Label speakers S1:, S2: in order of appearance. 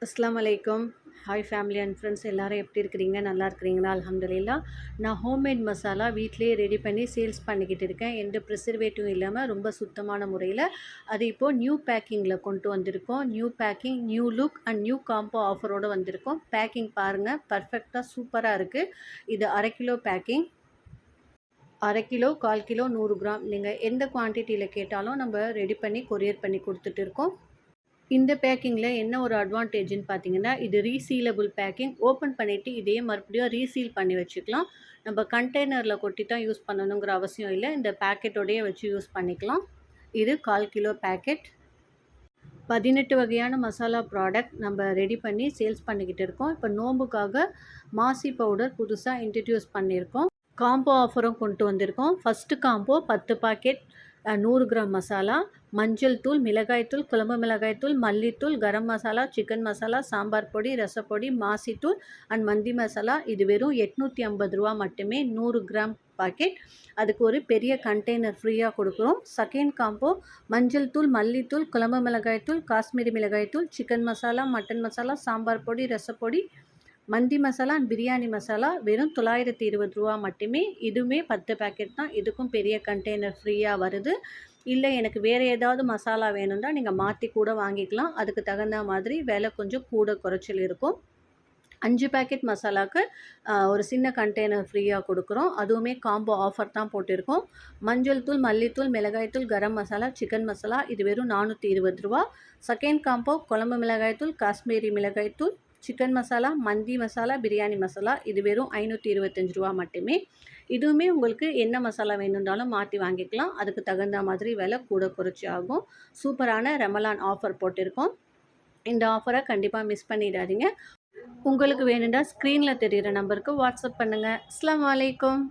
S1: அஸ்ஸலாமு அலைக்கும். Hi family and friends எல்லோரும் எப்படி இருக்கிறீங்க? நல்லா இருக்கிறீங்களா? அல்ஹம்துலில்லாஹ். நான் ஹோம்மேட் மசாலா வீட்டிலேயே ரெடி பண்ணி சேல்ஸ் பண்ணிக்கிட்டு இருக்கேன். எந்த ப்ரிசர்வேட்டிவும் இல்லாமல் ரொம்ப சுத்தமான முறையில். அது இப்போது நியூ பேக்கிங்கில் கொண்டு வந்திருக்கோம். New packing, new look and new combo ஆஃபரோடு வந்திருக்கோம். பேக்கிங் பாருங்கள், பர்ஃபெக்டாக சூப்பராக இருக்குது. இது 1/2 kilo packing. 1/2 kilo, 1/4 kilo, 100 gram நீங்கள் எந்த குவான்டிட்டியில் கேட்டாலும் நம்ம ரெடி பண்ணி கொரியர் பண்ணி கொடுத்துட்டு இருக்கோம். இந்த பேக்கிங்கில் என்ன ஒரு அட்வான்டேஜ்னு பார்த்தீங்கன்னா, இது ரீசீலபிள் பேக்கிங். ஓப்பன் பண்ணிவிட்டு இதே மறுபடியும் ரீசீல் பண்ணி வச்சுக்கலாம். நம்ம கண்டெய்னரில் கொட்டி தான் யூஸ் பண்ணணுங்கிற அவசியம் இல்லை. இந்த பேக்கெட்டோடையே வச்சு யூஸ் பண்ணிக்கலாம். இது 1/4 கிலோ பேக்கெட். 18 வகையான மசாலா ப்ராடக்ட் நம்ம ரெடி பண்ணி சேல்ஸ் பண்ணிக்கிட்டு இருக்கோம். இப்போ நோம்புக்காக மாசி பவுடர் புதுசாக இன்ட்ரடியூஸ் பண்ணியிருக்கோம். காம்போ ஆஃபரும் கொண்டு வந்திருக்கோம். First combo 10 packet 100 gram masala, மஞ்சள் தூள், மிளகாய் தூள், குழம்பு மிளகாய் தூள், மல்லித்தூள், கரம் மசாலா, சிக்கன் மசாலா, சாம்பார் பொடி, ரசப்பொடி, மாசித்தூள் அண்ட் மந்தி மசாலா. இது வெறும் 850 ரூபா மட்டுமே. 100 கிராம் பாக்கெட். அதுக்கு ஒரு பெரிய கண்டெய்னர் ஃப்ரீயாக கொடுக்குறோம். செகண்ட் காம்போ மஞ்சள் தூள், மல்லித்தூள், குழம்பு மிளகாய் தூள், காஷ்மீரி மிளகாய் தூள், சிக்கன் மசாலா, மட்டன் மசாலா, சாம்பார் பொடி, ரசப்பொடி, மந்தி மசாலா அண்ட் பிரியாணி மசாலா வெறும் 920 ரூபா மட்டுமே. இதுவுமே 10 பேக்கெட் தான். இதுக்கும் பெரிய கண்டெய்னர் ஃப்ரீயாக வருது. இல்லை எனக்கு வேறு ஏதாவது மசாலா வேணும்னா நீங்கள் மாற்றி கூட வாங்கிக்கலாம். அதுக்கு தகுந்த மாதிரி விலை கொஞ்சம் கூட குறைச்சல் இருக்கும். 5 பேக்கெட் மசாலாவுக்கு ஒரு சின்ன கண்டெய்னர் ஃப்ரீயாக கொடுக்குறோம். அதுவுமே காம்போ ஆஃபர் தான் போட்டிருக்கோம். மஞ்சள் தூள், மல்லித்தூள், மிளகாய்த்தூள், கரம் மசாலா, சிக்கன் மசாலா இது வெறும் 420 ரூபா. செகண்ட் காம்போ குழம்பு மிளகாய்த்தூள், காஷ்மீரி மிளகாய்த்தூள், சிக்கன் மசாலா, மந்தி மசாலா, பிரியாணி மசாலா இது வெறும் 525 ரூபா மட்டுமே. இதுவுமே உங்களுக்கு என்ன மசாலா வேணுன்றாலும் மாற்றி வாங்கிக்கலாம். அதுக்கு தகுந்த மாதிரி விலை கூட குறைச்சி ஆகும். சூப்பரான ரமலான் ஆஃபர் போட்டிருக்கோம். இந்த ஆஃபரை கண்டிப்பாக மிஸ் பண்ணிடாதீங்க. உங்களுக்கு வேணும்னா ஸ்க்ரீனில் தெரிகிற நம்பருக்கு வாட்ஸ்அப் பண்ணுங்கள். அஸ்ஸலாமு அலைக்கும்.